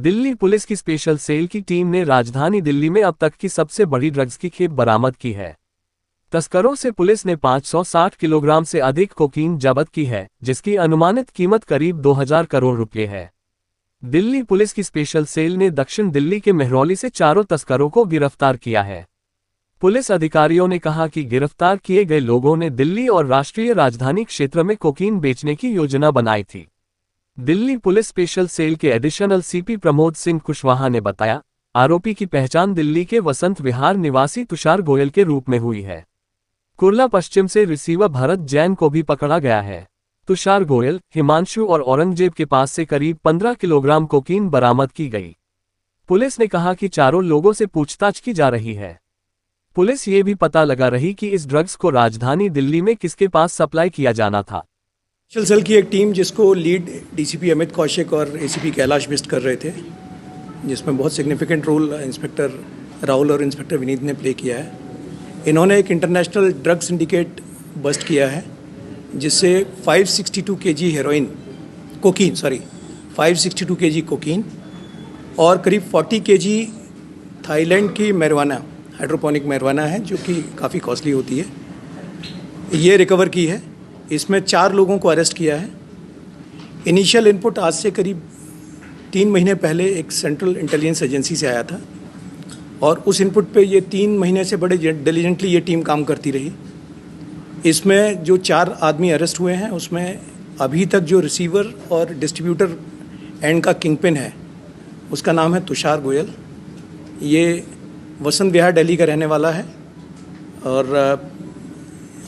Delhi police की special cell की team ने राजधानी दिल्ली में अब तक की सबसे बड़ी ड्रग्स की खेप बरामद की है। तस्करों से पुलिस ने 560 किलोग्राम से अधिक कोकीन जब्त की है, जिसकी अनुमानित कीमत करीब 2000 करोड़ रुपए है। दिल्ली पुलिस की स्पेशल सेल ने दक्षिण दिल्ली के मेहरौली से चारों तस्करों को गिरफ्तार किया है। पुलिस अधिकारियों ने कहा कि गिरफ्तार किए गए लोगों ने दिल्ली और राष्ट्रीय राजधानी क्षेत्र में कोकीन बेचने की योजना बनाई थी। दिल्ली पुलिस स्पेशल सेल के एडिशनल सीपी प्रमोद सिंह कुशवाहा ने बताया, आरोपी की पहचान दिल्ली के वसंत विहार निवासी तुषार गोयल के रूप में हुई है। कुर्ला पश्चिम से रिसीवर भरत जैन को भी पकड़ा गया है। तुषार गोयल, हिमांशु और औरंगजेब के पास से करीब 15 किलोग्राम कोकीन बरामद की गई। पुलिस ने कहा कि चारों लोगों से पूछताछ की जा रही है। पुलिस ये भी पता लगा रही कि इस ड्रग्स को राजधानी दिल्ली में किसके पास सप्लाई किया जाना था। स्पेशल सेल की एक टीम जिसको लीड डीसीपी अमित कौशिक और एसीपी कैलाश बिस्ट कर रहे थे, जिसमें बहुत सिग्निफिकेंट रोल इंस्पेक्टर राहुल और इंस्पेक्टर विनीत ने प्ले किया है। इन्होंने एक इंटरनेशनल ड्रग सिंडिकेट बस्ट किया है, जिससे 562 KG heroin cocaine 562 KG cocaine और करीब 40 केजी थाईलैंड की मैरिजुआना, हाइड्रोपोनिक मैरिजुआना है, जो कि काफ़ी कॉस्टली होती है, ये रिकवर की है। इसमें 4 लोगों को अरेस्ट किया है। इनिशियल इनपुट आज से करीब 3 महीने पहले एक सेंट्रल इंटेलिजेंस एजेंसी से आया था और उस इनपुट पे ये 3 महीने से बड़े डिलीजेंटली ये टीम काम करती रही। इसमें जो 4 आदमी अरेस्ट हुए हैं, उसमें अभी तक जो रिसीवर और डिस्ट्रीब्यूटर एंड का किंगपिन है, उसका नाम है तुषार गोयल। ये वसंत विहार दिल्ली का रहने वाला है और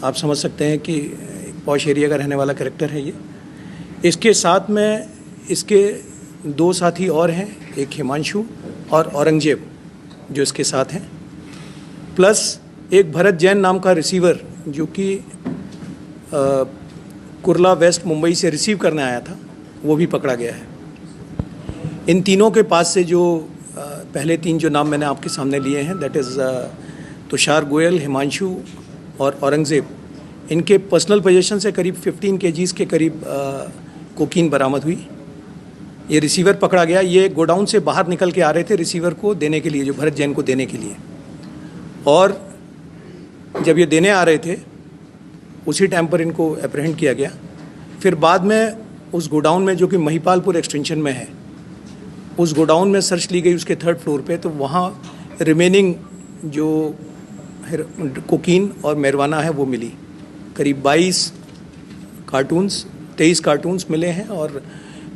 आप समझ सकते हैं कि पॉश एरिया का रहने वाला कैरेक्टर है ये। इसके साथ में इसके 2 साथी और हैं, एक हिमांशु और औरंगजेब जो इसके साथ हैं, प्लस एक भरत जैन नाम का रिसीवर जो कि कुर्ला वेस्ट मुंबई से रिसीव करने आया था, वो भी पकड़ा गया है। इन तीनों के पास से जो पहले 3 जो नाम मैंने आपके सामने लिए हैं, दैट इज़ तुषार गोयल, हिमांशु और औरंगजेब, इनके पर्सनल पोजीशन से करीब 15 केजीज़ के करीब कोकीन बरामद हुई। ये रिसीवर पकड़ा गया। ये गोडाउन से बाहर निकल के आ रहे थे रिसीवर को देने के लिए, जो भरत जैन को देने के लिए, और जब ये देने आ रहे थे उसी टाइम पर इनको एप्रहेंड किया गया। फिर बाद में उस गोडाउन में, जो कि महिपालपुर एक्सटेंशन में है, उस गोडाउन में सर्च ली गई उसके 3rd फ्लोर पे, तो वहाँ रिमेनिंग जो कोकीन और मैरिजुआना है वो मिली। करीब 23 कार्टून्स मिले हैं और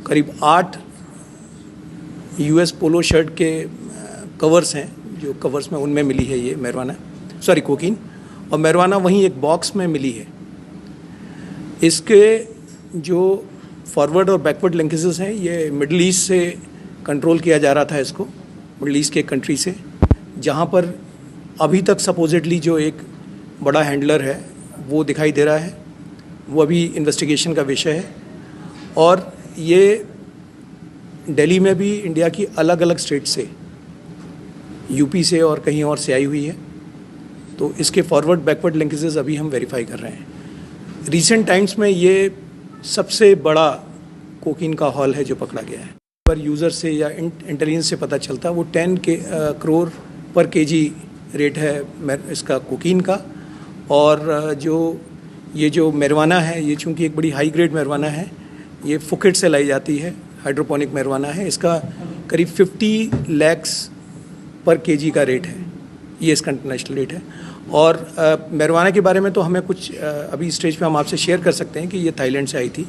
करीब 8 यूएस पोलो शर्ट के कवर्स हैं, जो कवर्स में उनमें मिली है ये कोकीन, और मैरिजुआना वहीं एक बॉक्स में मिली है। इसके जो फॉरवर्ड और बैकवर्ड लिंकेजेस हैं, ये मिडल ईस्ट से कंट्रोल किया जा रहा था इसको, मिडल ईस्ट के कंट्री से, जहाँ पर अभी तक सपोजिटली जो एक बड़ा हैंडलर है वो दिखाई दे रहा है। वो अभी इन्वेस्टिगेशन का विषय है। और ये दिल्ली में भी इंडिया की अलग अलग स्टेट से, यूपी से और कहीं और से आई हुई है। तो इसके फॉरवर्ड बैकवर्ड लिंकेजेस अभी हम वेरीफाई कर रहे हैं। रिसेंट टाइम्स में ये सबसे बड़ा कोकीन का हॉल है जो पकड़ा गया है। पर यूज़र से या इंटेलिजेंस से पता चलता, वो 10 करोड़ पर केजी रेट है इसका कोकीन का। और जो मैरिजुआना है, ये चूँकि एक बड़ी हाई ग्रेड मैरिजुआना है, ये फुकेट से लाई जाती है, हाइड्रोपोनिक मैरिजुआना है। इसका करीब 50 लाख पर केजी का रेट है, ये इसका इंटरनेशनल रेट है। और मैरिजुआना के बारे में तो हमें कुछ अभी स्टेज पे हम आपसे शेयर कर सकते हैं कि ये थाईलैंड से आई थी।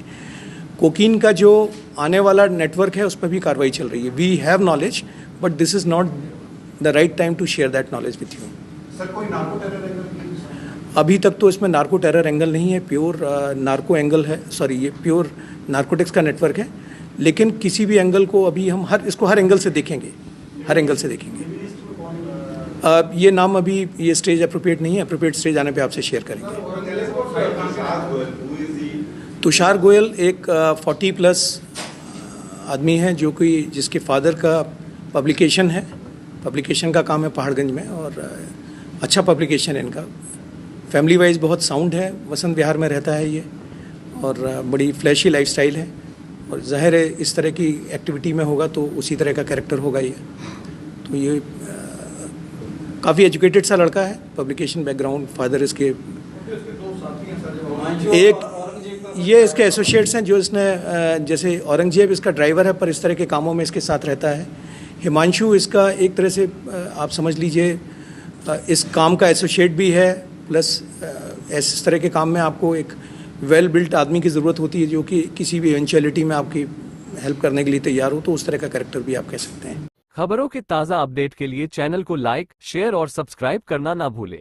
कोकीन का जो आने वाला नेटवर्क है, उस पर भी कार्रवाई चल रही है। We have knowledge, but this is not the right time to share that knowledge with you. Sir, कोई नार्को टेरर एंगल? अभी तक तो इसमें नार्को टेरर एंगल नहीं है, प्योर नार्को एंगल है, ये प्योर नार्कोटिक्स का नेटवर्क है। लेकिन किसी भी एंगल को अभी हम इसको हर एंगल से देखेंगे। ये नाम अभी ये स्टेज अप्रोप्रिएट नहीं है, अप्रोप्रिएट स्टेज आने पे आपसे शेयर करेंगे। तुषार गोयल एक 40+ आदमी है, जो कि जिसके फादर का पब्लिकेशन का काम है पहाड़गंज में, और अच्छा पब्लिकेशन है इनका। फैमिली वाइज बहुत साउंड है, वसंत विहार में रहता है ये, और बड़ी फ्लैशी लाइफस्टाइल है। और ज़ाहिर है इस तरह की एक्टिविटी में होगा तो उसी तरह का कैरेक्टर होगा ये। तो ये काफ़ी एजुकेटेड सा लड़का है, पब्लिकेशन बैकग्राउंड, फादर इसके एक ये इसके एसोसिएट्स हैं जो इसने जैसे औरंगजेब इसका ड्राइवर है पर इस तरह के कामों में इसके साथ रहता है। हिमांशु इसका एक तरह से आप समझ लीजिए इस काम का एसोसिएट भी है, प्लस इस तरह के काम में आपको एक वेल बिल्ट आदमी की ज़रूरत होती है जो कि किसी भी इवेंचुअलिटी में आपकी हेल्प करने के लिए तैयार हो, तो उस तरह का कैरेक्टर भी आप कह सकते हैं। खबरों के ताज़ा अपडेट के लिए चैनल को लाइक, शेयर और सब्सक्राइब करना ना भूलें।